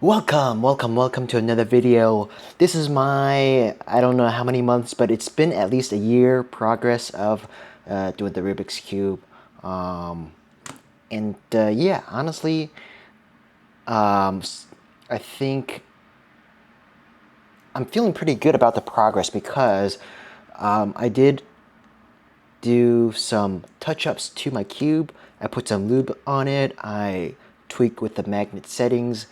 Welcome to another video. This is my, I don't know how many months, but it's been at least a year progress of doing the Rubik's Cube. Yeah, honestly, I think I'm feeling pretty good about the progress because I did do some touch-ups to my cube. I put some lube on it. I tweaked with the magnet settings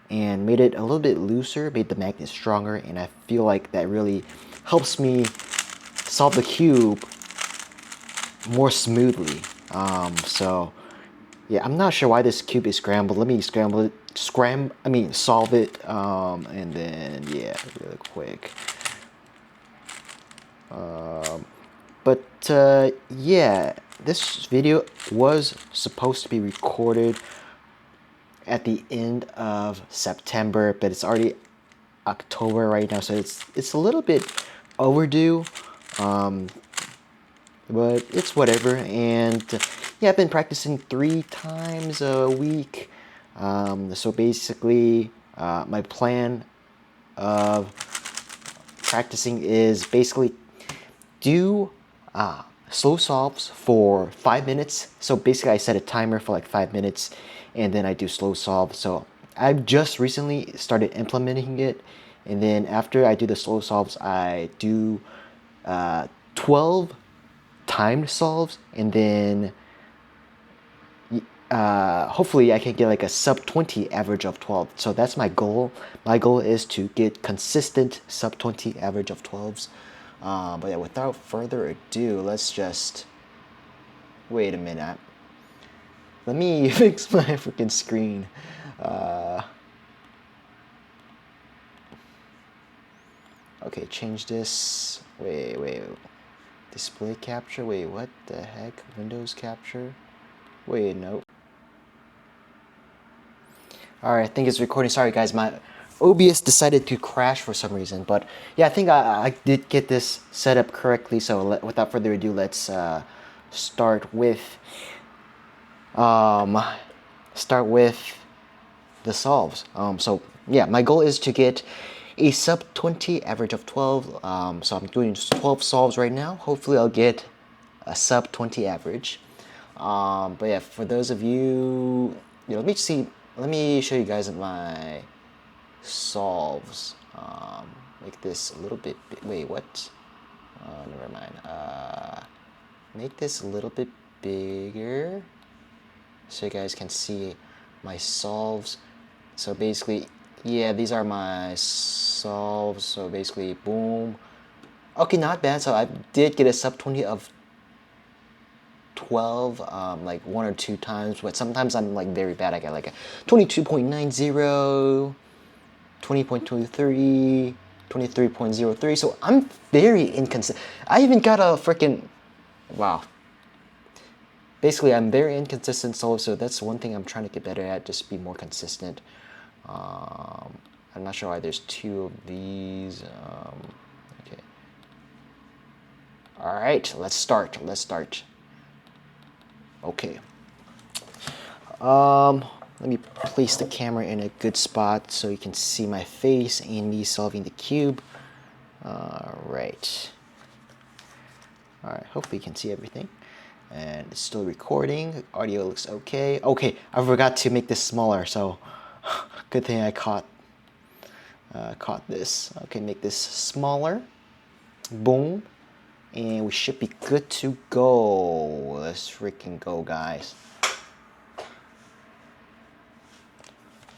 and made it a little bit looser, made the magnet stronger, and I feel like that really helps me solve the cube more smoothly. Yeah, I'm not sure why this cube is scrambled. Let me solve it, and then, yeah, really quick. Yeah, this video was supposed to be recorded at the end of September, but it's already October right now, so it's a little bit overdue. But it's whatever. And yeah, I've been practicing 3 times a week. So basically, my plan of practicing is basically do slow solves for 5 minutes. So basically I set a timer for like 5 minutes and then I do slow solve. So I've just recently started implementing it, and then after I do the slow solves, I do 12 timed solves, and then hopefully I can get like a sub-20 average of 12. So that's my goal. My goal is to get consistent sub-20 average of 12s. But yeah, without further ado, let's just wait a minute. Let me fix my freaking screen. Okay, change this. Wait. Display capture? Wait, what the heck? Windows capture? Wait, no. Alright, I think it's recording. Sorry guys, my OBS decided to crash for some reason. But yeah, I think I did get this set up correctly. So without further ado, let's start with the solves. So yeah, my goal is to get a sub-20 average of 12. So I'm doing 12 solves right now. Hopefully I'll get a sub-20 average. But yeah, for those of you, let me show you guys my solves. Make this a little bit, wait, what? Never mind. Make this a little bit bigger so you guys can see my solves. So basically, yeah, these are my solves. So basically, boom. Okay, not bad. So I did get a sub-20 of 12, like 1 or 2 times, but sometimes I'm like very bad. I got like a 22.90, 20.23, 23.03. So I'm very inconsistent. I even got a freaking, wow. Basically, I'm very inconsistent solver, so that's one thing I'm trying to get better at, just be more consistent. I'm not sure why there's 2 of these. Okay. All right, let's start. Okay. Let me place the camera in a good spot so you can see my face and me solving the cube. All right. Hopefully you can see everything. And it's still recording. Audio looks okay. Okay, I forgot to make this smaller, so good thing I caught this. Okay, make this smaller. Boom. And we should be good to go. Let's freaking go, guys.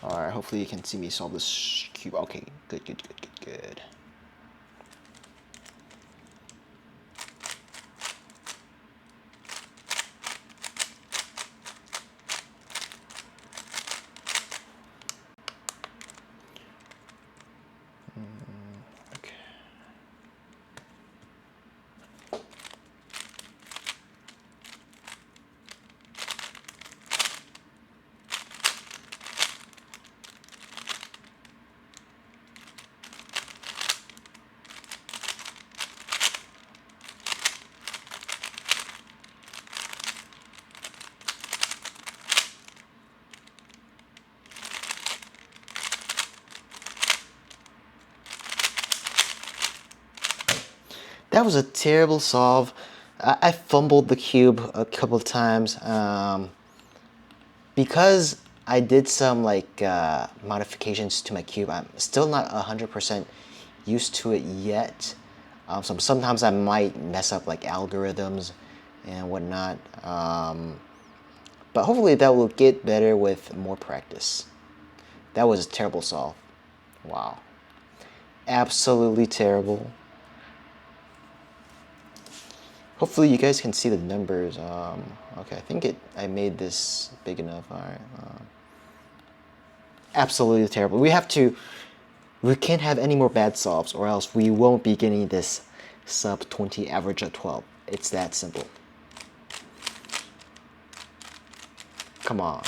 Alright, hopefully you can see me solve this cube. Okay, good. That was a terrible solve. I fumbled the cube a couple of times. Because I did some like modifications to my cube, I'm still not 100% used to it yet. So sometimes I might mess up like algorithms and whatnot. But hopefully that will get better with more practice. That was a terrible solve. Wow. Absolutely terrible. Hopefully you guys can see the numbers. Okay, I think I made this big enough. All right. Absolutely terrible. We can't have any more bad solves or else we won't be getting this sub 20 average of 12. It's that simple. Come on.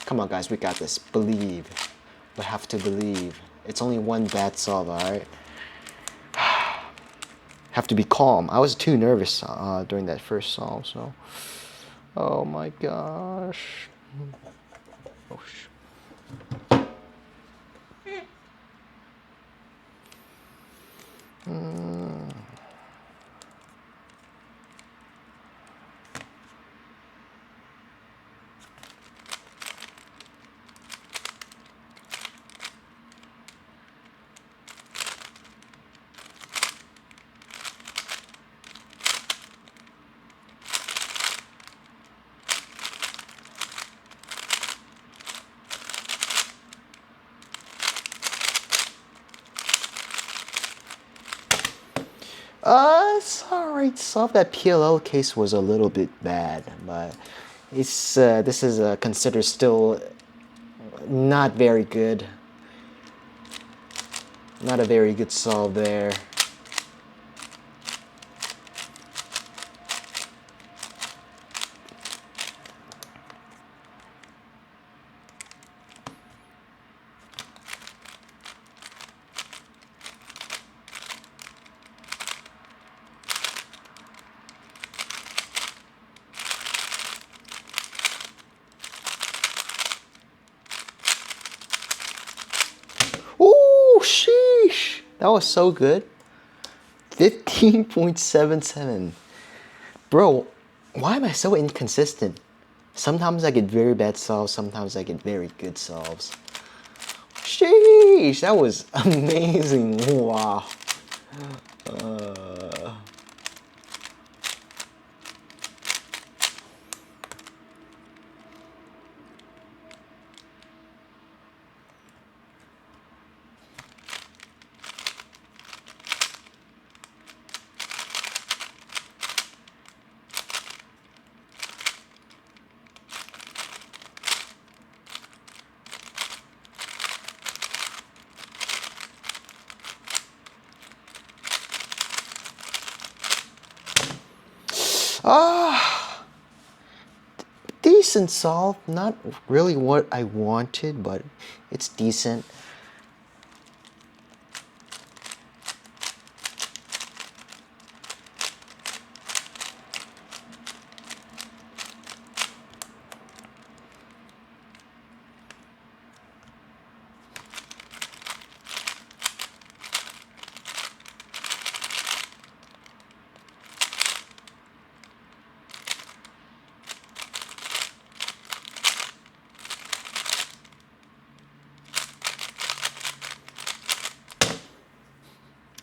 Come on guys, we got this. Believe. We have to believe. It's only one bad solve, alright? Have to be calm. I was too nervous during that first solve, so. Oh my gosh. Oh, it's alright. Solve that PLL case was a little bit bad, but it's this is considered still not very good. Not a very good solve there. Ooh, sheesh. That was so good. 15.77. Bro, why am I so inconsistent? Sometimes I get very bad solves, sometimes I get very good solves. Sheesh, that was amazing. Wow. Decent solve. Not really what I wanted, but it's decent.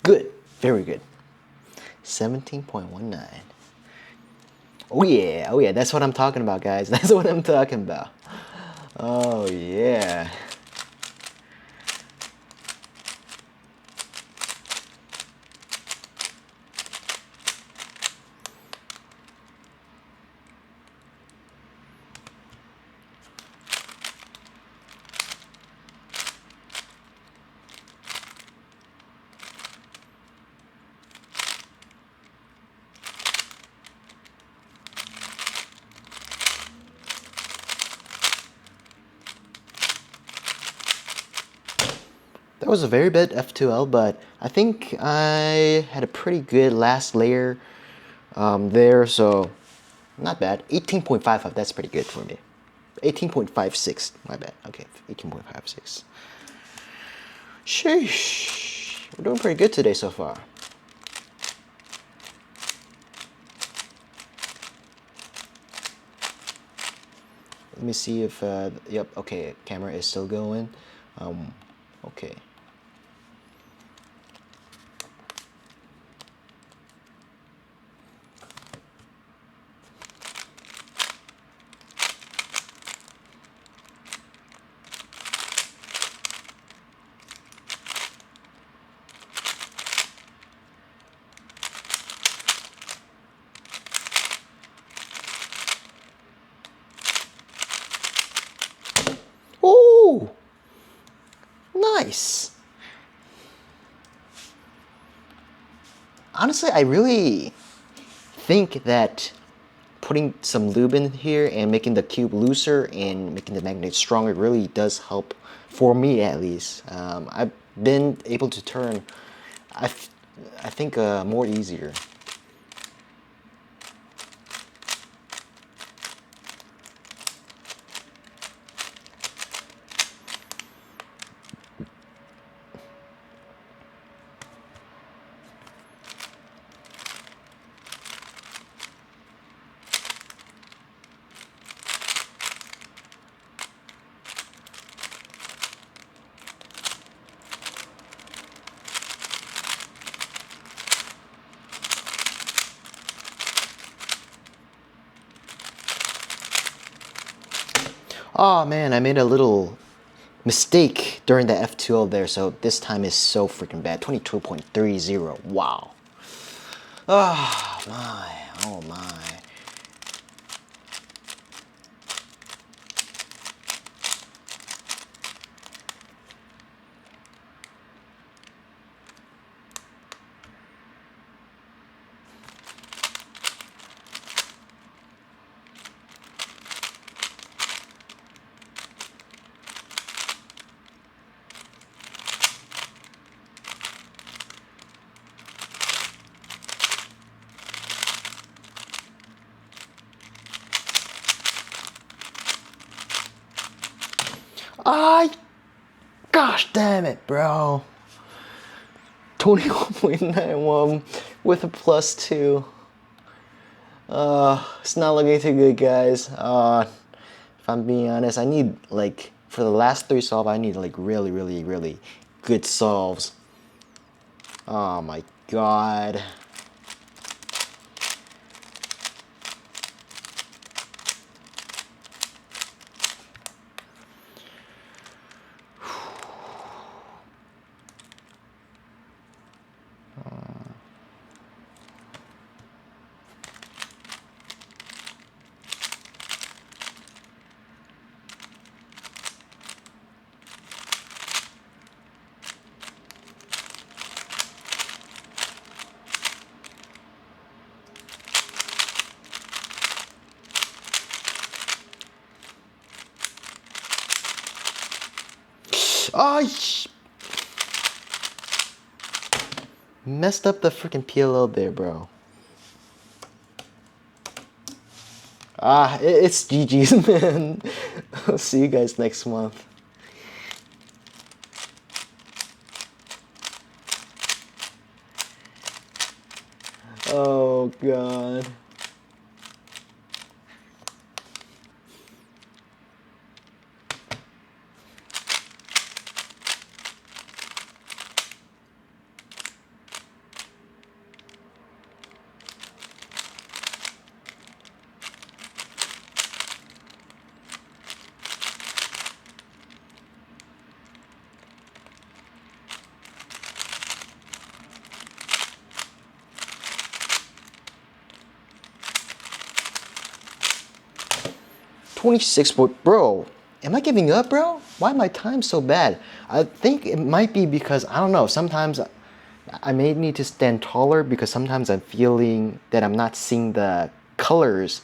Good. Very good. 17.19. Oh yeah. Oh yeah. That's what I'm talking about, guys. That's what I'm talking about. Oh yeah. That was a very bad F2L, but I think I had a pretty good last layer there, so not bad. 18.55, that's pretty good for me. 18.56, my bad. Okay, 18.56. Sheesh. We're doing pretty good today so far. Let me see if, yep, okay, camera is still going. Okay. Ooh, nice. Honestly, I really think that putting some lube in here and making the cube looser and making the magnet stronger really does help, for me at least. I've been able to turn, I think, more easier. Oh man, I made a little mistake during the F2L there, so this time is so freaking bad. 22.30, wow. Oh my, oh my. Ah, gosh damn it, bro. 21.91 with a +2. It's not looking too good, guys. If I'm being honest, I need, like, for the last 3 solves, I need, like, really, really, really good solves. Oh my god. Oh, messed up the freaking PLL there, bro. It's GG's, man. I'll see you guys next month. Oh, God. $26, bro. Am I giving up, bro? Why my time so bad? I think it might be because, I don't know, sometimes I may need to stand taller because sometimes I'm feeling that I'm not seeing the colors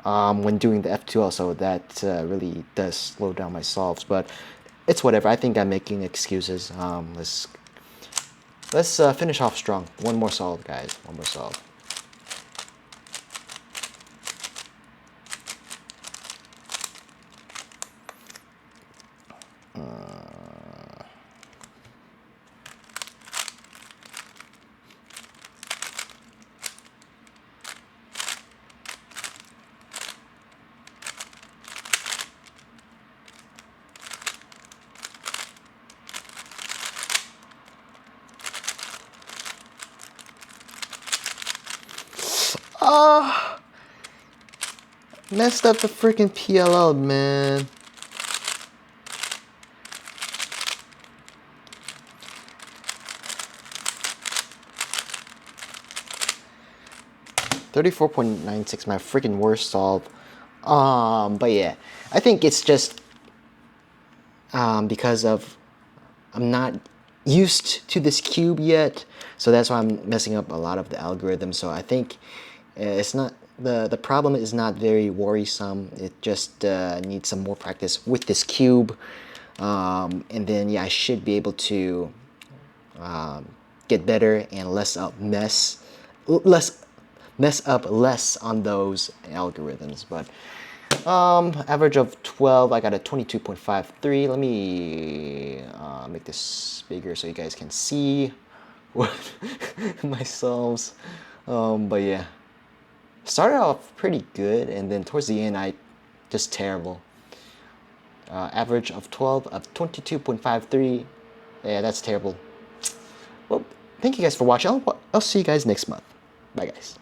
when doing the F2L, so that really does slow down my solves, but it's whatever. I think I'm making excuses. Let's finish off strong. One more solve, guys. One more solve. Messed up the freaking PLL, man. $34.96, my freaking worst solve. But yeah, I think it's just because of I'm not used to this cube yet, so that's why I'm messing up a lot of the algorithms. So I think it's not the problem is not very worrisome. It just needs some more practice with this cube, and then yeah, I should be able to get better and less mess up less on those algorithms. But average of 12, I got a 22.53. Let me make this bigger so you guys can see what my solves. But yeah, started off pretty good, and then towards the end I just terrible. Average of 12 of 22.53. Yeah, that's terrible. Well, thank you guys for watching. I'll see you guys next month. Bye guys.